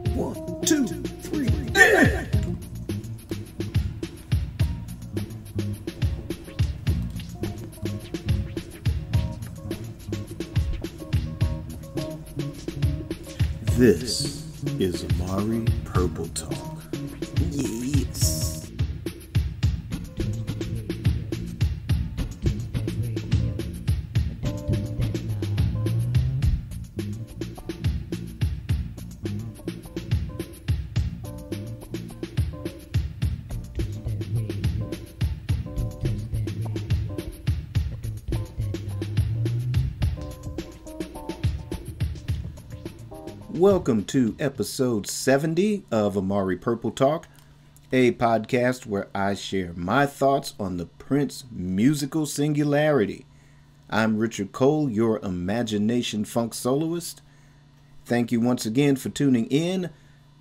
1, 2, 3. This is Amari Purple Talk. Yes. Welcome to episode 70 of Amari Purple Talk, a podcast where I share my thoughts on the Prince musical singularity. I'm Richard Cole, your imagination funk soloist. Thank you once again for tuning in.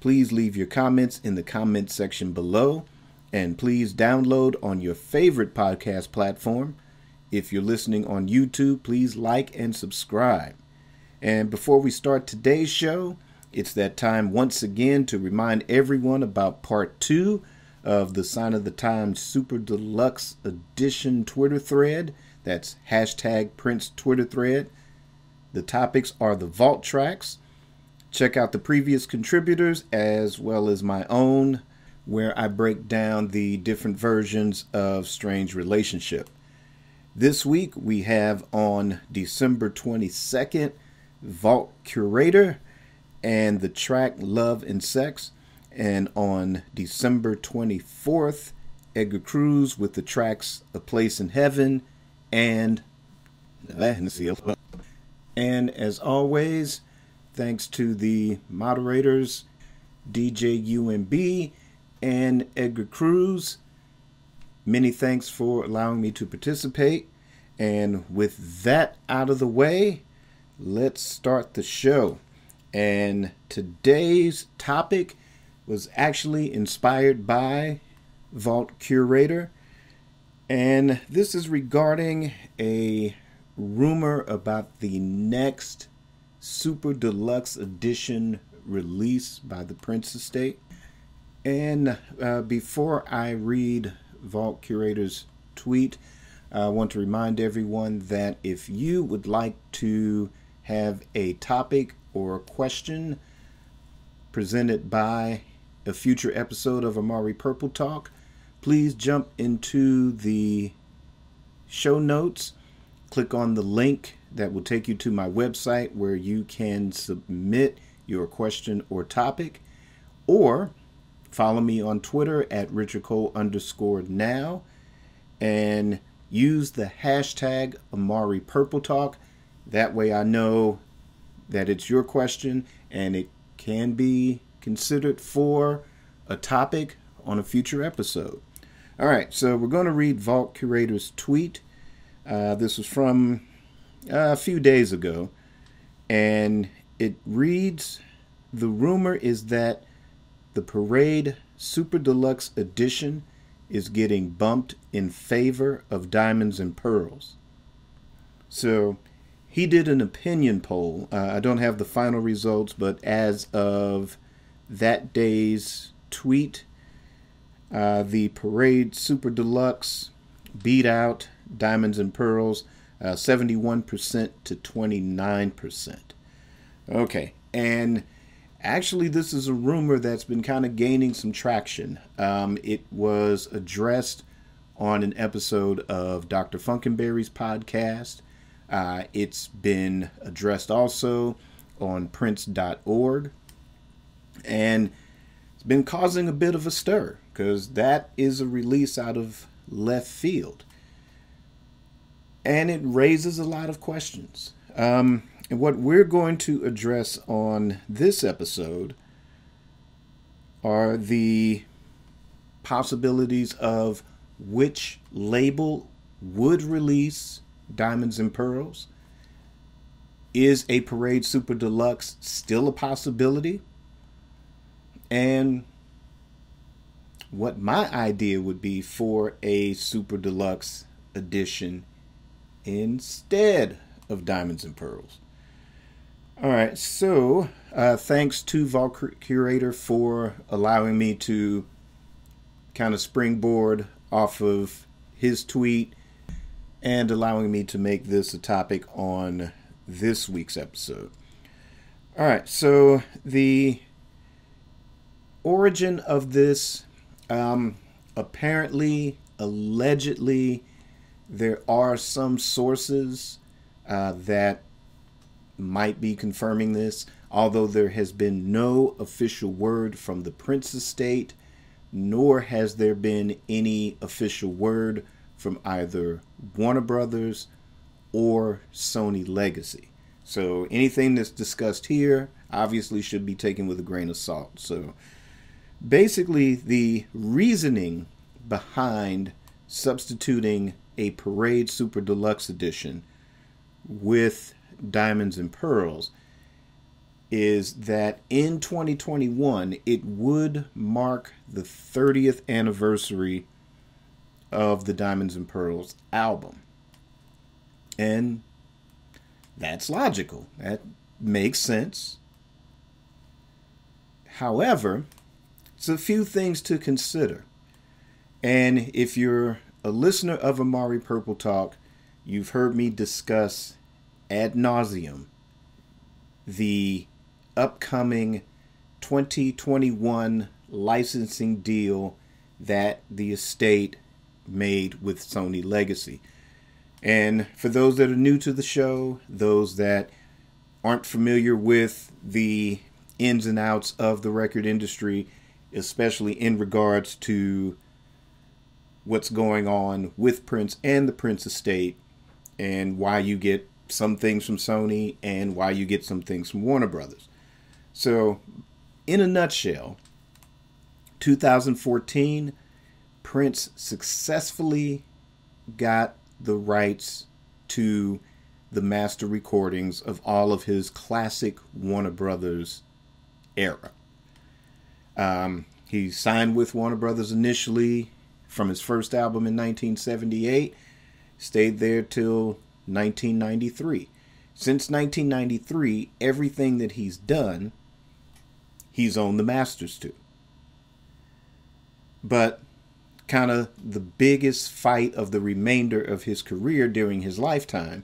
Please leave your comments in the comment section below, and please download on your favorite podcast platform. If you're listening on YouTube, please like and subscribe. And before we start today's show, it's that time once again to remind everyone about part 2 of the Sign of the Times Super Deluxe Edition Twitter thread. That's hashtag Prince Twitter thread. The topics are the vault tracks. Check out the previous contributors as well as my own, where I break down the different versions of Strange Relationship. This week we have on December 22nd, Vault Curator and the track Love and Sex, and on December 24th, Edgar Cruz with the tracks A Place in Heaven and as always, thanks to the moderators DJ UMB and Edgar Cruz. Many thanks for allowing me to participate, and with that out of the way, let's start the show. And today's topic was actually inspired by Vault Curator. And this is regarding a rumor about the next Super Deluxe Edition release by the Prince Estate. And before I read Vault Curator's tweet, I want to remind everyone that if you would like to have a topic or a question presented by a future episode of Amari Purple Talk, please jump into the show notes, click on the link that will take you to my website where you can submit your question or topic, or follow me on Twitter at RichardCole_now and use the hashtag Amari Purple Talk. That way I know that it's your question and it can be considered for a topic on a future episode. All right, so we're going to read Vault Curator's tweet. This was from a few days ago, and it reads, "The rumor is that the Parade Super Deluxe Edition is getting bumped in favor of Diamonds and Pearls." So he did an opinion poll. I don't have the final results, but as of that day's tweet, the Parade Super Deluxe beat out Diamonds and Pearls 71% to 29%. Okay, and actually this is a rumor that's been kind of gaining some traction. It was addressed on an episode of Dr. Funkenberry's podcast. It's been addressed also on Prince.org, and it's been causing a bit of a stir because that is a release out of left field, and it raises a lot of questions. And what we're going to address on this episode are the possibilities of which label would release Diamonds and Pearls. Is a Parade Super Deluxe still a possibility? And what my idea would be for a Super Deluxe edition instead of Diamonds and Pearls. All right, so thanks to Vault Curator for allowing me to kind of springboard off of his tweet and allowing me to make this a topic on this week's episode. All right, so the origin of this, apparently, allegedly, there are some sources that might be confirming this, although there has been no official word from the Prince estate, nor has there been any official word from either Warner Brothers or Sony Legacy. So anything that's discussed here obviously should be taken with a grain of salt. So basically, the reasoning behind substituting a Parade Super Deluxe Edition with Diamonds and Pearls is that in 2021 it would mark the 30th anniversary of the Diamonds and Pearls album. And that's logical. That makes sense. However, it's a few things to consider. And if you're a listener of Amari Purple Talk, you've heard me discuss ad nauseum the upcoming 2021 licensing deal that the estate made with Sony Legacy. And for those that are new to the show, those that aren't familiar with the ins and outs of the record industry, especially in regards to what's going on with Prince and the Prince estate, and why you get some things from Sony and why you get some things from Warner Brothers. So, in a nutshell, 2014, Prince successfully got the rights to the master recordings of all of his classic Warner Brothers era. He signed with Warner Brothers initially from his first album in 1978, stayed there till 1993. Since 1993, everything that he's done, he's owned the masters to. But kind of the biggest fight of the remainder of his career during his lifetime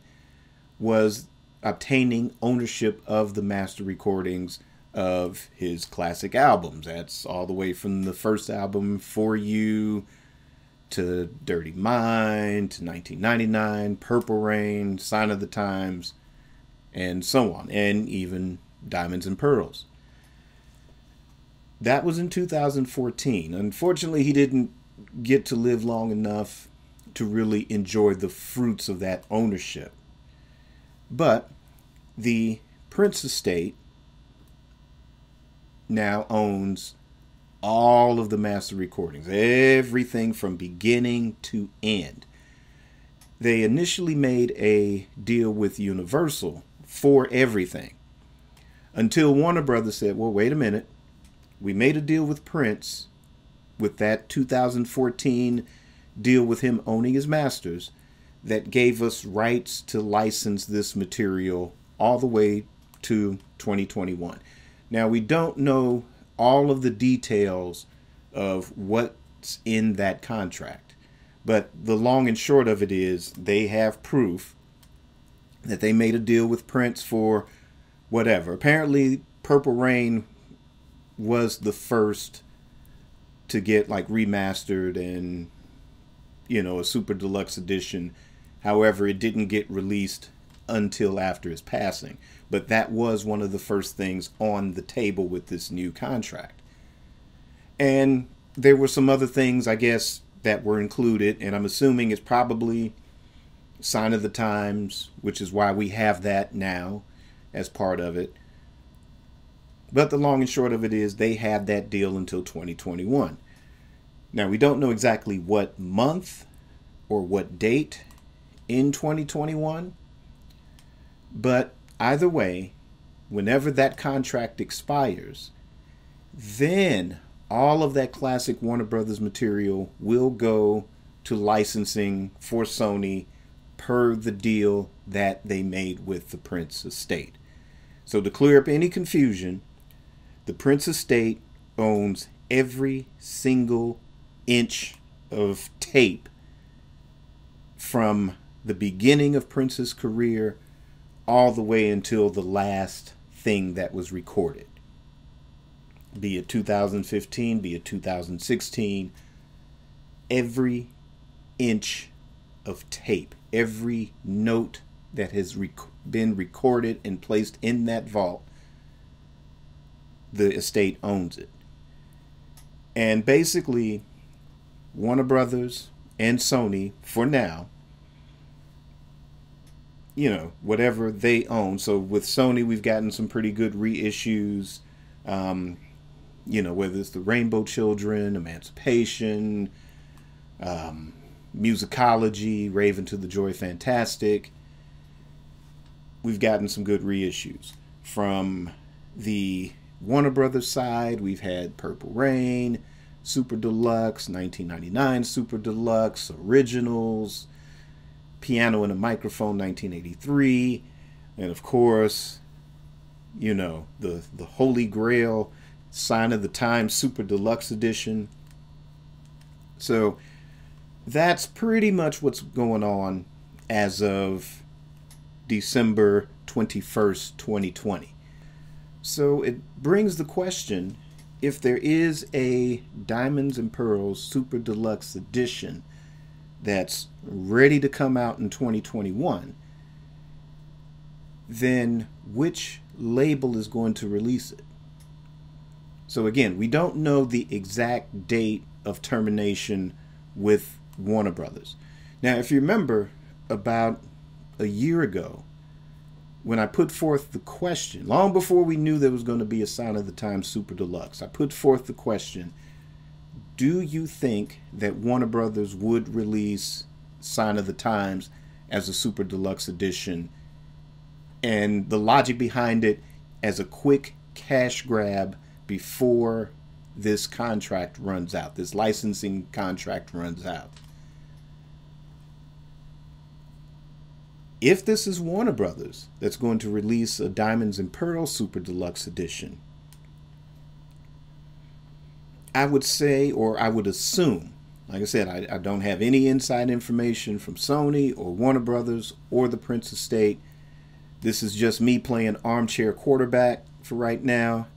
was obtaining ownership of the master recordings of his classic albums. That's all the way from the first album, For You, to Dirty Mind, to 1999, Purple Rain, Sign of the Times, and so on, and even Diamonds and Pearls. That was in 2014. Unfortunately, he didn't get to live long enough to really enjoy the fruits of that ownership. But the Prince estate now owns all of the master recordings, everything from beginning to end. They initially made a deal with Universal for everything, until Warner Brothers said, well, wait a minute. We made a deal with Prince with that 2014 deal with him owning his masters that gave us rights to license this material all the way to 2021. Now, we don't know all of the details of what's in that contract, but the long and short of it is they have proof that they made a deal with Prince for whatever. Apparently, Purple Rain was the first to get like remastered and, you know, a super deluxe edition. However, it didn't get released until after his passing. But that was one of the first things on the table with this new contract. And there were some other things, I guess, that were included. And I'm assuming it's probably Sign of the Times, which is why we have that now as part of it. But the long and short of it is they had that deal until 2021. Now, we don't know exactly what month or what date in 2021. But either way, whenever that contract expires, then all of that classic Warner Brothers material will go to licensing for Sony per the deal that they made with the Prince estate. So to clear up any confusion, the Prince estate owns every single inch of tape from the beginning of Prince's career all the way until the last thing that was recorded. Be it 2015, be it 2016, every inch of tape, every note that has been recorded and placed in that vault, the estate owns it. And basically, Warner Brothers and Sony, for now, you know, whatever they own. So with Sony, we've gotten some pretty good reissues, you know, whether it's the Rainbow Children, Emancipation, Musicology, Raven to the Joy Fantastic. We've gotten some good reissues. From the Warner Brothers side, we've had Purple Rain, Super Deluxe, 1999 Super Deluxe, Originals, Piano and a Microphone, 1983, and of course, you know, the Holy Grail, Sign of the Times Super Deluxe Edition. So that's pretty much what's going on as of December 21st, 2020. So it brings the question, if there is a Diamonds and Pearls Super Deluxe Edition that's ready to come out in 2021, then which label is going to release it? So again, we don't know the exact date of termination with Warner Brothers. Now, if you remember, about a year ago, when I put forth the question, long before we knew there was going to be a Sign of the Times Super Deluxe, I put forth the question, do you think that Warner Brothers would release Sign of the Times as a Super Deluxe Edition? And the logic behind it as a quick cash grab before this contract runs out, this licensing contract runs out. If this is Warner Brothers that's going to release a Diamonds and Pearls Super Deluxe Edition, I would say, or I would assume, like I said, I don't have any inside information from Sony or Warner Brothers or the Prince Estate. This is just me playing armchair quarterback for right now.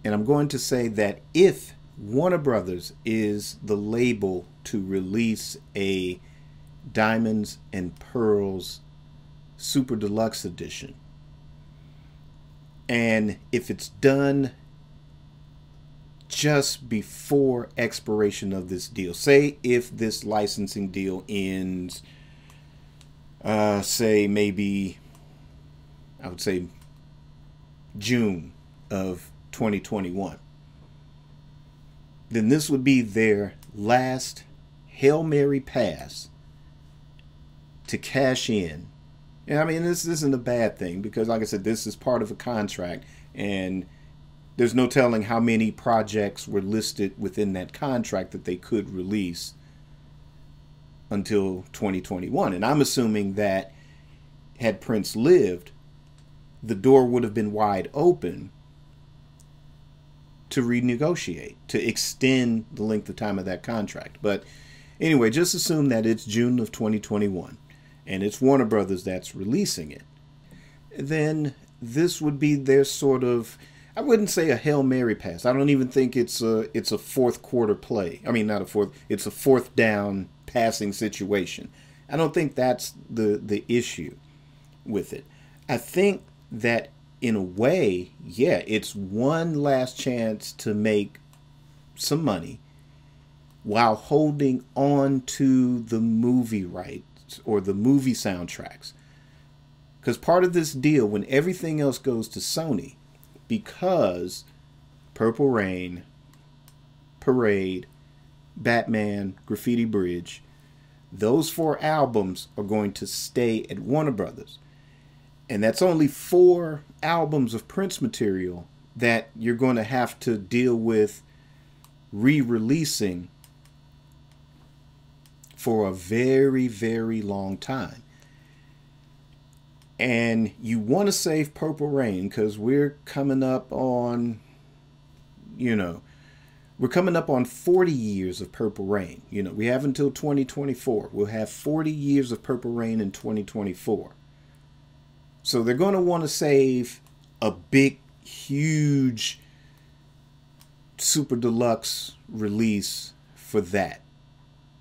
And I'm going to say that if Warner Brothers is the label to release a Diamonds and Pearls Super Deluxe Edition, and if it's done just before expiration of this deal, say if this licensing deal ends, say maybe, I would say June of 2021, then this would be their last Hail Mary pass to cash in. And I mean, this isn't a bad thing because, like I said, this is part of a contract, and there's no telling how many projects were listed within that contract that they could release until 2021. And I'm assuming that had Prince lived, the door would have been wide open to renegotiate, to extend the length of time of that contract. But anyway, just assume that it's June of 2021 and it's Warner Brothers that's releasing it. Then this would be their sort of, I wouldn't say a Hail Mary pass. I don't even think it's a fourth quarter play. I mean, not a fourth, it's a fourth down passing situation. I don't think that's the issue with it. I think that in a way, yeah, it's one last chance to make some money while holding on to the movie rights or the movie soundtracks. Because part of this deal, when everything else goes to Sony, because Purple Rain, Parade, Batman, Graffiti Bridge, those 4 albums are going to stay at Warner Brothers. And that's only 4 albums of Prince material that you're going to have to deal with re-releasing for a very, very long time. and you want to save Purple Rain because we're coming up on, you know, we're coming up on 40 years of Purple Rain. You know, we have until 2024. We'll have 40 years of Purple Rain in 2024. So they're going to want to save a big, huge Super Deluxe release for that,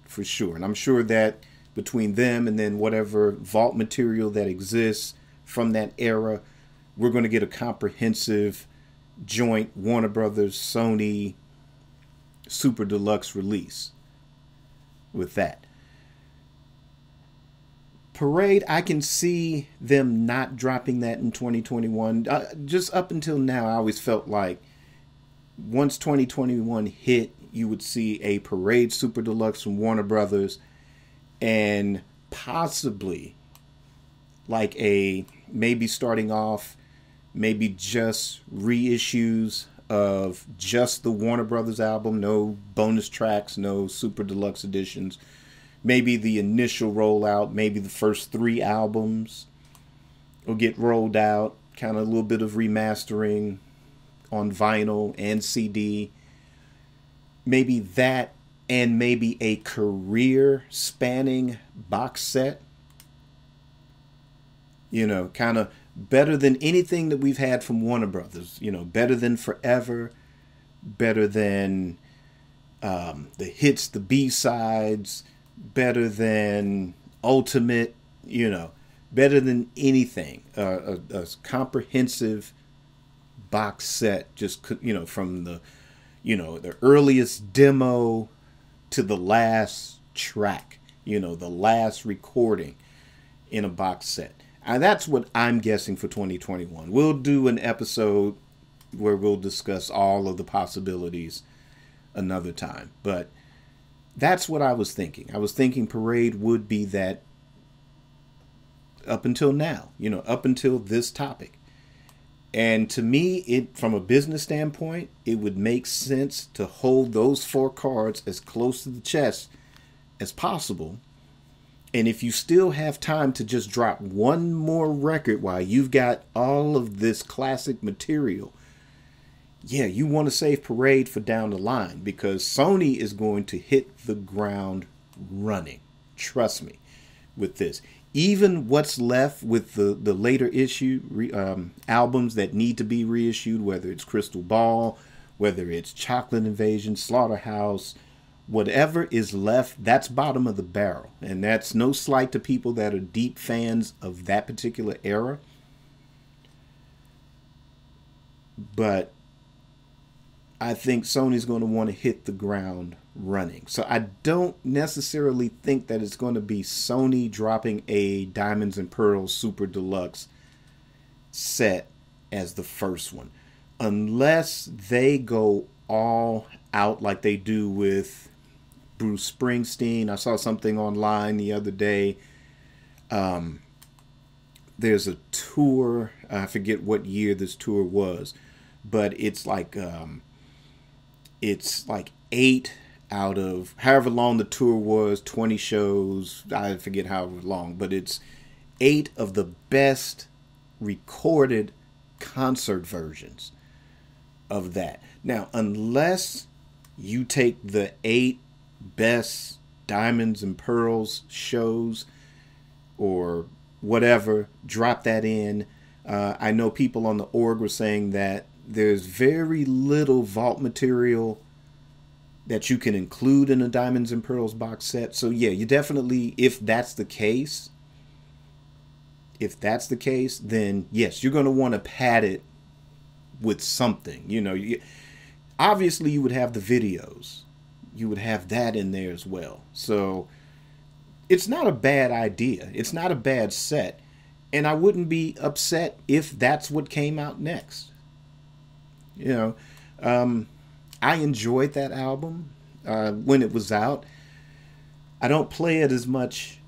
for sure. And I'm sure that between them and then whatever vault material that exists from that era, we're going to get a comprehensive joint Warner Brothers, Sony Super Deluxe release with that. Parade, I can see them not dropping that in 2021. Just up until now, I always felt like once 2021 hit, you would see a Parade Super Deluxe from Warner Brothers and possibly like a maybe starting off maybe just reissues of just the Warner Brothers album, no bonus tracks, no Super Deluxe editions. Maybe the initial rollout, maybe the first 3 albums will get rolled out, kind of a little bit of remastering on vinyl and CD. Maybe that, and maybe a career spanning box set. You know, kind of better than anything that we've had from Warner Brothers. You know, better than Forever, better than the hits, the B-sides, better than Ultimate, you know, better than anything. A comprehensive box set, just, you know, from the, you know, the earliest demo to the last track, you know, the last recording in a box set. And that's what I'm guessing for 2021. We'll do an episode where we'll discuss all of the possibilities another time. But that's what I was thinking. I was thinking Parade would be that up until now, you know, up until this topic. And to me, it, from a business standpoint, it would make sense to hold those 4 cards as close to the chest as possible. And if you still have time to just drop one more record while you've got all of this classic material, yeah, you want to save Parade for down the line, because Sony is going to hit the ground running. Trust me with this. Even what's left with the later issue albums that need to be reissued, whether it's Crystal Ball, whether it's Chocolate Invasion, Slaughterhouse, whatever is left, that's bottom of the barrel. And that's no slight to people that are deep fans of that particular era. But I think Sony's going to want to hit the ground running. So I don't necessarily think that it's going to be Sony dropping a Diamonds and Pearls Super Deluxe set as the first one, unless they go all out like they do with Bruce Springsteen. I saw something online the other day. There's a tour. I forget what year this tour was, but it's like 8 out of however long the tour was, 20 shows, I forget however long, but it's 8 of the best recorded concert versions of that. Now, unless you take the 8 best Diamonds and Pearls shows or whatever, drop that in. I know people on the org were saying that there's very little vault material that you can include in a Diamonds and Pearls box set. So yeah, you definitely, if that's the case, then yes, you're going to want to pad it with something. You know, obviously you would have the videos. You would have that in there as well. So it's not a bad idea. It's not a bad set. And I wouldn't be upset if that's what came out next. You know, I enjoyed that album when it was out. I don't play it as much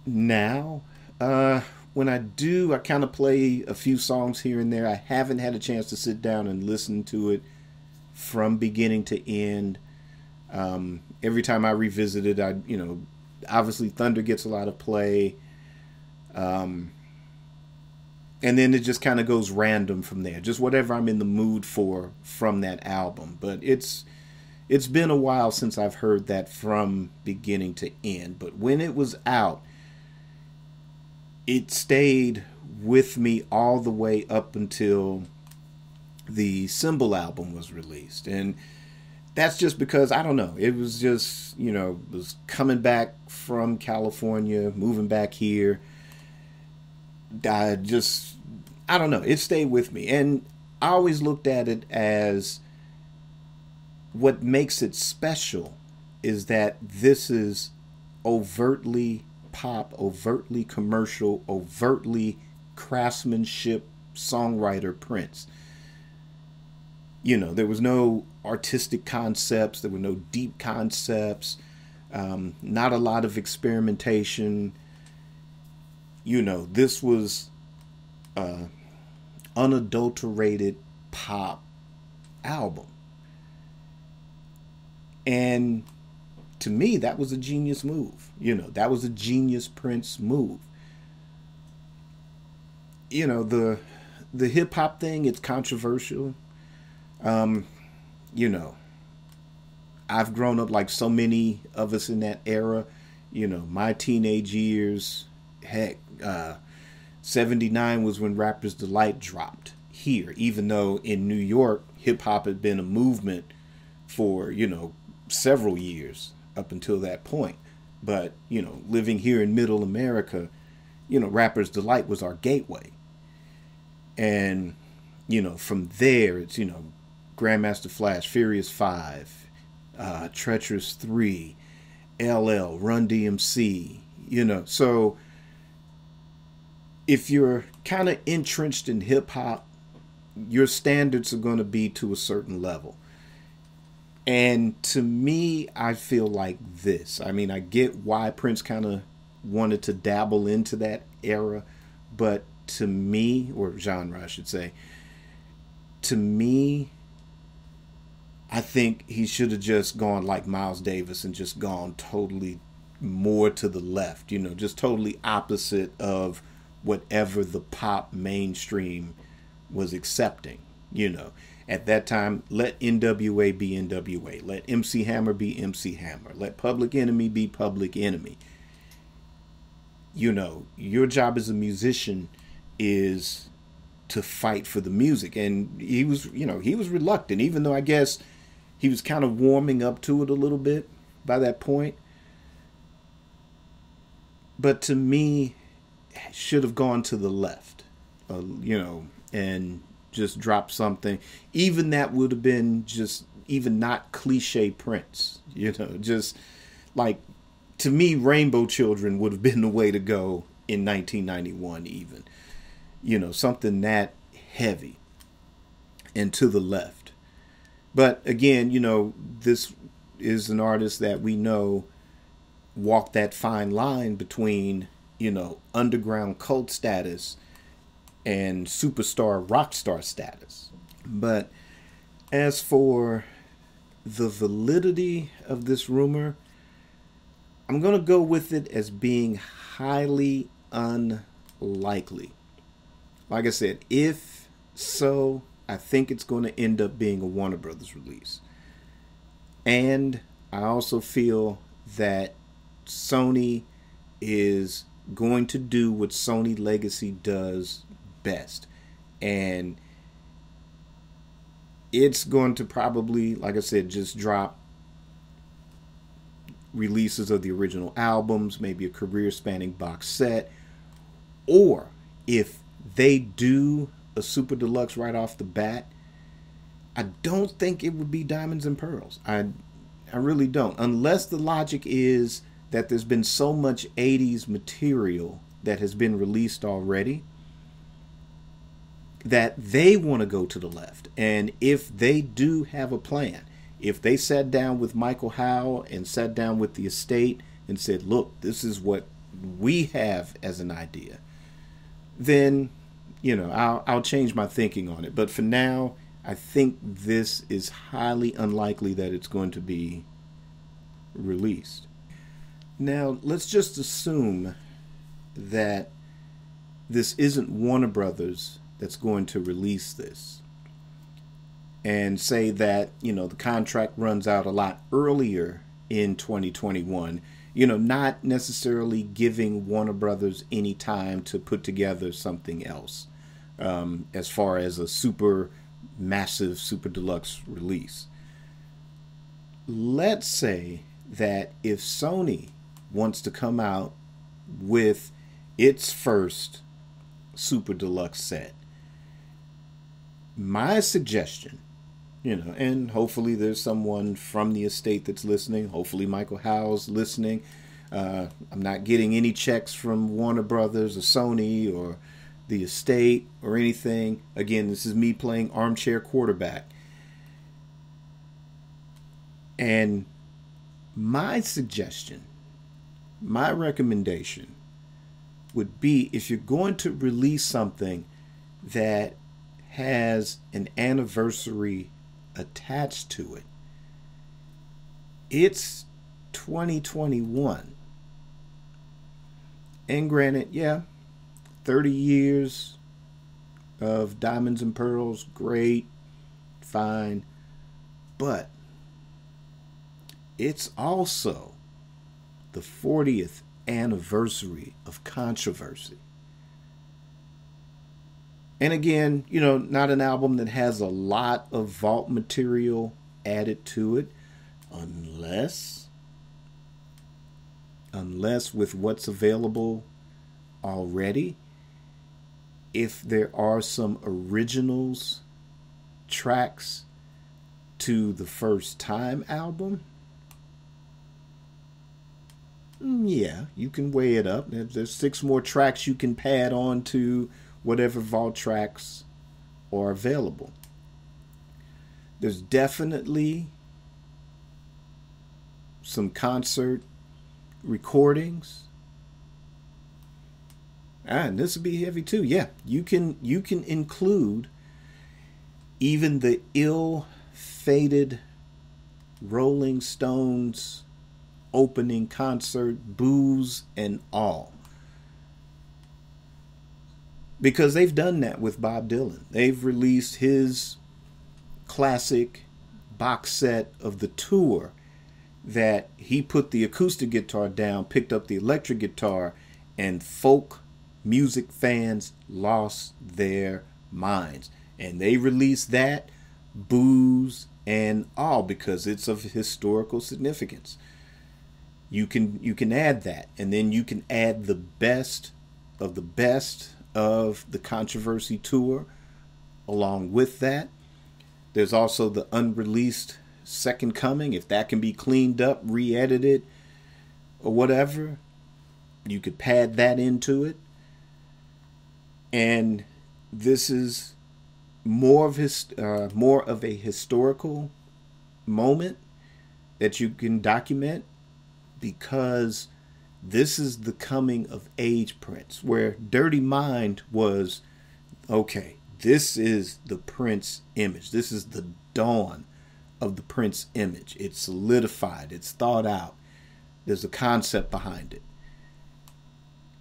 now. When I do, I kind of play a few songs here and there. I haven't had a chance to sit down and listen to it from beginning to end. Every time I revisit it, you know, obviously Thunder gets a lot of play. And then it just kind of goes random from there. Just whatever I'm in the mood for from that album. But it's been a while since I've heard that from beginning to end. But when it was out, it stayed with me all the way up until the Symbol album was released. And that's just because, I don't know, it was just, was coming back from California, moving back here. I don't know, it stayed with me. And I always looked at it as, what makes it special is that this is overtly pop, overtly commercial, overtly craftsmanship songwriter Prince. There was no artistic concepts, there were no deep concepts, not a lot of experimentation. This was unadulterated pop album. And to me, that was a genius move. That was a genius Prince move. The hip hop thing, it's controversial. I've grown up like so many of us in that era. My teenage years, heck, 79 was when Rapper's Delight dropped here, even though in New York, hip hop had been a movement for, several years up until that point. But, living here in middle America, Rapper's Delight was our gateway. And, from there, it's, Grandmaster Flash, Furious 5, Treacherous 3, LL, Run DMC, So if you're kind of entrenched in hip hop, your standards are going to be to a certain level. And to me, I feel like this. I mean, I get why Prince kind of wanted to dabble into that era, but to me, or genre, I should say, to me, I think he should have just gone like Miles Davis and just gone totally more to the left, just totally opposite of whatever the pop mainstream was accepting, At that time, let NWA be NWA. Let MC Hammer be MC Hammer. Let Public Enemy be Public Enemy. Your job as a musician is to fight for the music. And he was reluctant, even though I guess he was kind of warming up to it a little bit by that point. But to me, should have gone to the left, and just drop something. Even that would have been just even not cliche Prince, just like, to me, Rainbow Children would have been the way to go in 1991 even, something that heavy and to the left. But again, this is an artist that we know walked that fine line between, underground cult status and superstar rock star status. But as for the validity of this rumor, I'm going to go with it as being highly unlikely. Like I said, if so, I think it's going to end up being a Warner Brothers release. And I also feel that Sony is going to do what Sony Legacy does best. And it's going to probably, like I said, just drop releases of the original albums, maybe a career-spanning box set. Or if they do a Super Deluxe right off the bat, I don't think it would be Diamonds and Pearls. I really don't. Unless the logic is that there's been so much 80s material that has been released already that they want to go to the left. And if they do have a plan, if they sat down with Michael Howe and sat down with the estate and said, look, this is what we have as an idea, then, I'll change my thinking on it. But for now, I think this is highly unlikely that it's going to be released. Now, let's just assume that this isn't Warner Brothers that's going to release this, and say that, the contract runs out a lot earlier in 2021, not necessarily giving Warner Brothers any time to put together something else, as far as a massive super deluxe release. Let's say that if Sony wants to come out with its first super deluxe set, my suggestion, and hopefully there's someone from the estate that's listening. Hopefully Michael Howe's listening. I'm not getting any checks from Warner Brothers or Sony or the estate or anything. Again, this is me playing armchair quarterback. And my suggestion, my recommendation would be, if you're going to release something that has an anniversary attached to it, it's 2021. And granted, 30 years of Diamonds and Pearls, great, fine, but it's also the 40th anniversary of Controversy. And again, not an album that has a lot of vault material added to it, unless with what's available already, if there are some originals tracks to the First Time album, you can weigh it up. There's 6 more tracks you can pad on to whatever vault tracks are available. There's definitely some concert recordings. And this would be heavy too. You can include even the ill-fated Rolling Stones opening concert, booze and all. Because they've done that with Bob Dylan. They've released his classic box set of the tour that he put the acoustic guitar down, picked up the electric guitar, and folk music fans lost their minds. And they released that, booze and all, because it's of historical significance. You can add that, and then you can add the best of the Controversy tour along with that. There's also the unreleased Second Coming. If that can be cleaned up, re-edited, or whatever, you could pad that into it. And this is more of a historical moment that you can document, because this is the coming of age Prince, where Dirty Mind was, okay, this is the Prince image. This is the dawn of the Prince image. It's solidified. It's thought out. There's a concept behind it.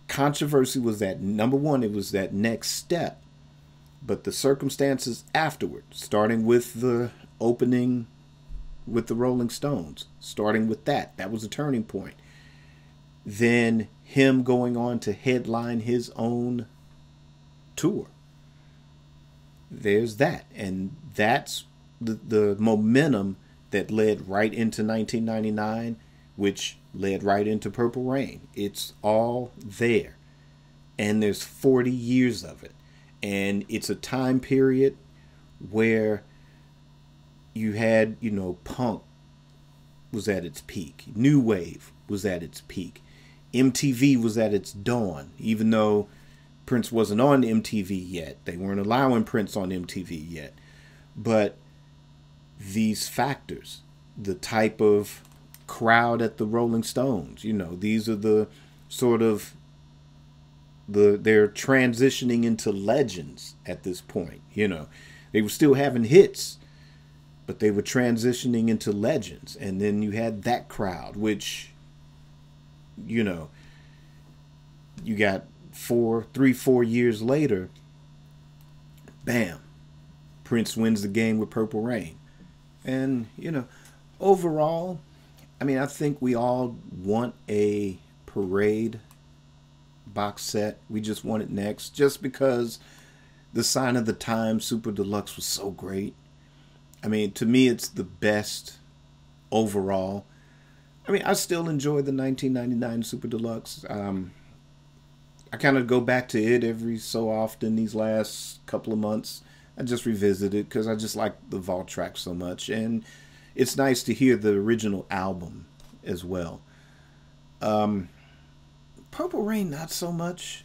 Controversy was that, number one, it was that next step. But the circumstances afterward, starting with the opening with the Rolling Stones, starting with that was a turning point. Then him going on to headline his own tour. There's that. And that's the momentum that led right into 1999, which led right into Purple Rain. It's all there. And there's 40 years of it. And it's a time period where you had, punk was at its peak. New wave was at its peak. MTV was at its dawn, even though Prince wasn't on MTV yet. They weren't allowing Prince on MTV yet. But these factors, the type of crowd at the Rolling Stones, these are the sort of they're transitioning into legends at this point. They were still having hits, but they were transitioning into legends. And then you had that crowd, which, you got 3, 4 years later, bam, Prince wins the game with Purple Rain. And, overall, I mean, I think we all want a Parade box set. We just want it next, just because the Sign of the Times Super Deluxe was so great. I mean, to me, it's the best overall. I mean, I still enjoy the 1999 Super Deluxe. I kind of go back to it every so often these last couple of months. I just revisit it because I just like the vault track so much. And it's nice to hear the original album as well. Purple Rain, not so much.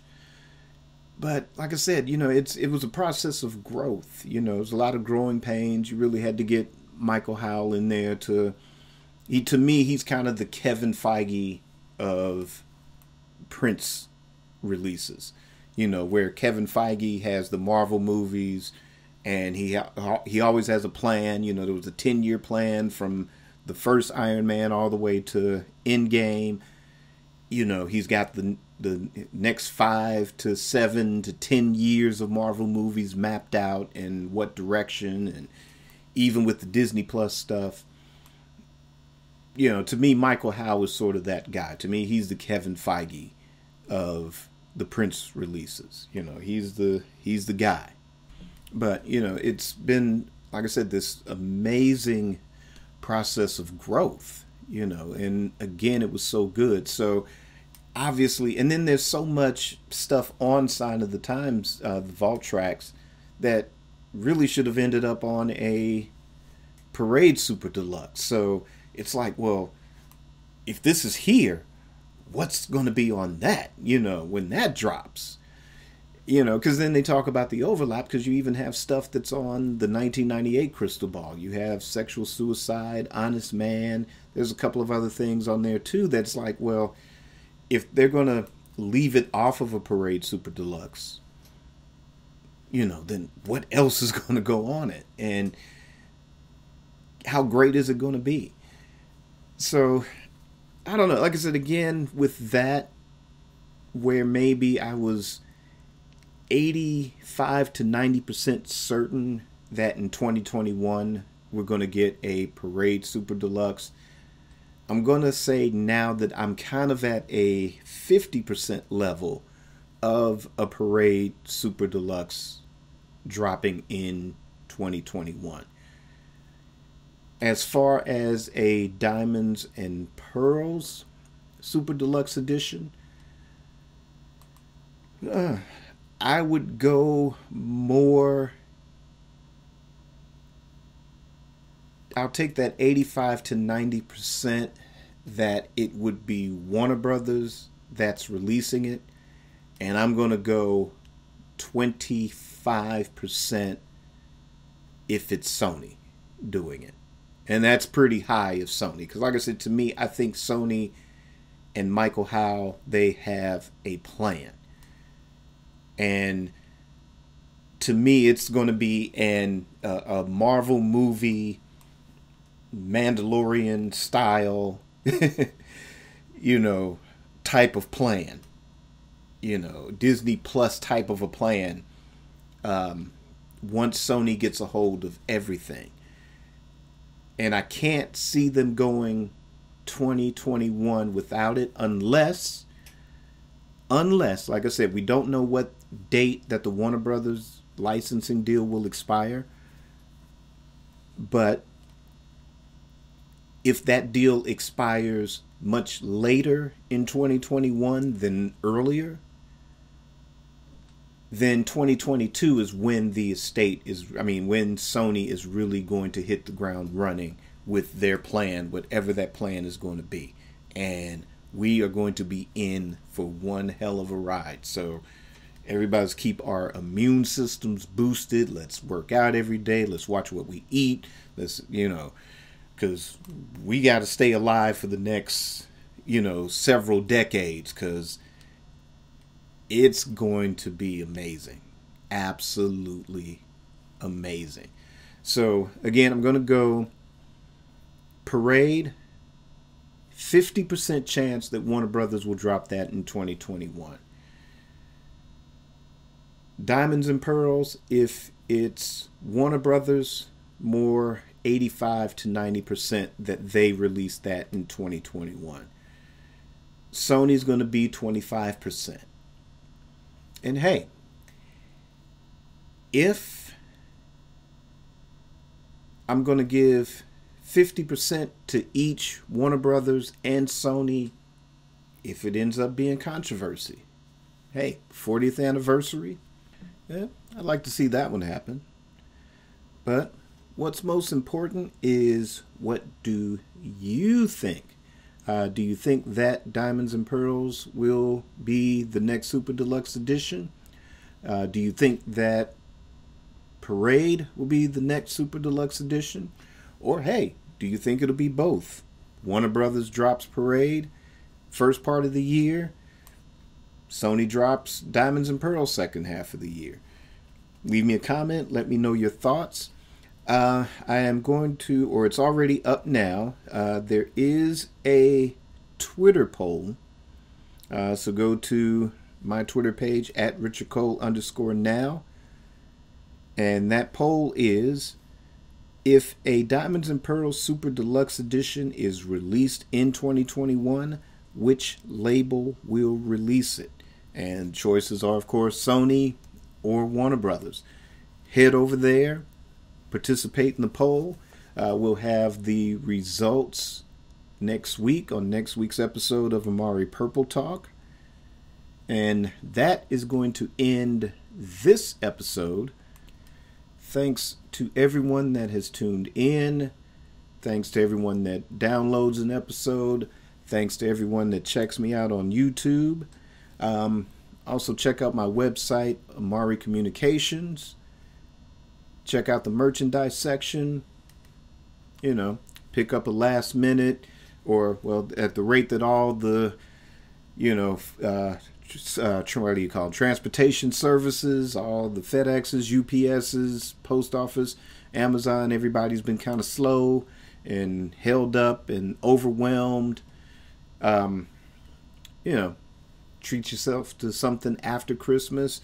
But like I said, it was a process of growth. It was a lot of growing pains. You really had to get Michael Howell in there to me, he's kind of the Kevin Feige of Prince releases. Where Kevin Feige has the Marvel movies, and he always has a plan. There was a 10-year plan from the first Iron Man all the way to Endgame. He's got the next 5 to 7 to 10 years of Marvel movies mapped out and what direction, and even with the Disney Plus stuff. To me, Michael Howe is sort of that guy. To me, he's the Kevin Feige of the Prince releases. He's the guy. But, it's been, like I said, this amazing process of growth, and again, it was so good. So obviously, and then there's so much stuff on Sign of the Times, the vault tracks, that really should have ended up on a Parade Super Deluxe. So it's like, well, if this is here, what's going to be on that, when that drops? Because then they talk about the overlap, because you even have stuff that's on the 1998 Crystal Ball. You have Sexual Suicide, Honest Man. There's a couple of other things on there, too, that's like, well, if they're going to leave it off of a Parade Super Deluxe, then what else is going to go on it? And how great is it going to be? So, I don't know. Like I said, again, with that, where maybe I was 85 to 90% certain that in 2021 we're going to get a Parade Super Deluxe, I'm going to say now that I'm kind of at a 50% level of a Parade Super Deluxe dropping in 2021. As far as a Diamonds and Pearls Super Deluxe edition, I would go more. I'll take that 85 to 90% that it would be Warner Brothers that's releasing it, and I'm going to go 25% if it's Sony doing it. And that's pretty high of Sony, because like I said, to me, I think Sony and Michael Howe, they have a plan. And to me, it's going to be a Marvel movie, Mandalorian style, type of plan. Disney Plus type of a plan. Once Sony gets a hold of everything. And I can't see them going 2021 without it, unless, like I said, we don't know what date that the Warner Brothers licensing deal will expire. But if that deal expires much later in 2021 than earlier, then 2022 is when when Sony is really going to hit the ground running with their plan, whatever that plan is going to be. And we are going to be in for one hell of a ride. So everybody's keep our immune systems boosted. Let's work out every day. Let's watch what we eat. Let's, because we got to stay alive for the next, several decades, because it's going to be amazing. Absolutely amazing. So, again, I'm going to go Parade, 50% chance that Warner Brothers will drop that in 2021. Diamonds and Pearls, if it's Warner Brothers, more 85 to 90% that they released that in 2021. Sony's going to be 25%. And hey, if I'm going to give 50% to each Warner Brothers and Sony, if it ends up being controversy, hey, 40th anniversary, yeah, I'd like to see that one happen. But what's most important is, what do you think? Do you think that Diamonds and Pearls will be the next Super Deluxe edition? Do you think that Parade will be the next Super Deluxe edition? Or hey, do you think it'll be both? Warner Brothers drops Parade first part of the year, Sony drops Diamonds and Pearls second half of the year. Leave me a comment. Let me know your thoughts. I am going to, or it's already up now, there is a Twitter poll. So go to my Twitter page at RichardCole_now. And that poll is, if a Diamonds and Pearls Super Deluxe Edition is released in 2021, which label will release it? And choices are, of course, Sony or Warner Brothers. Head over there, participate in the poll. We'll have the results next week on next week's episode of Amari Purple Talk. And that is going to end this episode. Thanks to everyone that has tuned in. Thanks to everyone that downloads an episode. Thanks to everyone that checks me out on YouTube. Also check out my website, Amari Communications. Check out the merchandise section. You know, pick up a last minute, or, well, at the rate that all the, what do you call them? Transportation services, all the FedExes, UPSs, Post Office, Amazon, everybody's been kind of slow and held up and overwhelmed. Treat yourself to something after Christmas.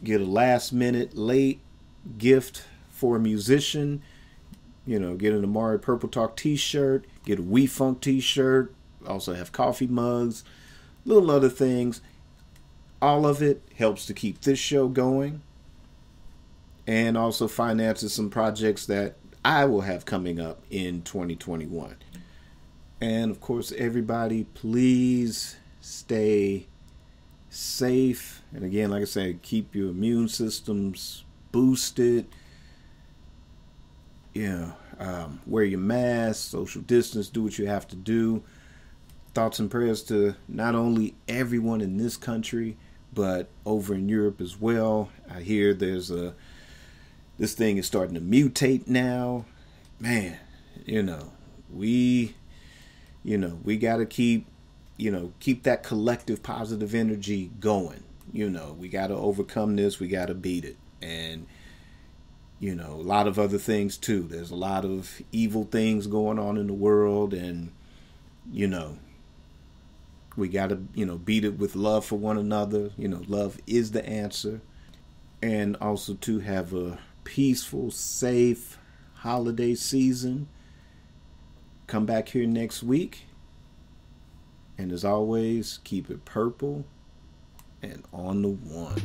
Get a last minute late gift for a musician. Get an Amari Purple Talk t-shirt. Get a We Funk t-shirt. Also have coffee mugs. Little other things. All of it helps to keep this show going. And also finances some projects that I will have coming up in 2021. And of course, everybody, please stay safe. And again, like I said, keep your immune systems boosted. Wear your mask, social distance, do what you have to do. Thoughts and prayers to not only everyone in this country, but over in Europe as well. I hear this thing is starting to mutate now. Man, we got to keep that collective positive energy going. We got to overcome this. We got to beat it. And, a lot of other things too. There's a lot of evil things going on in the world, and, we got to, beat it with love for one another. Love is the answer. And also to have a peaceful, safe holiday season. Come back here next week. And as always, keep it purple and on the one.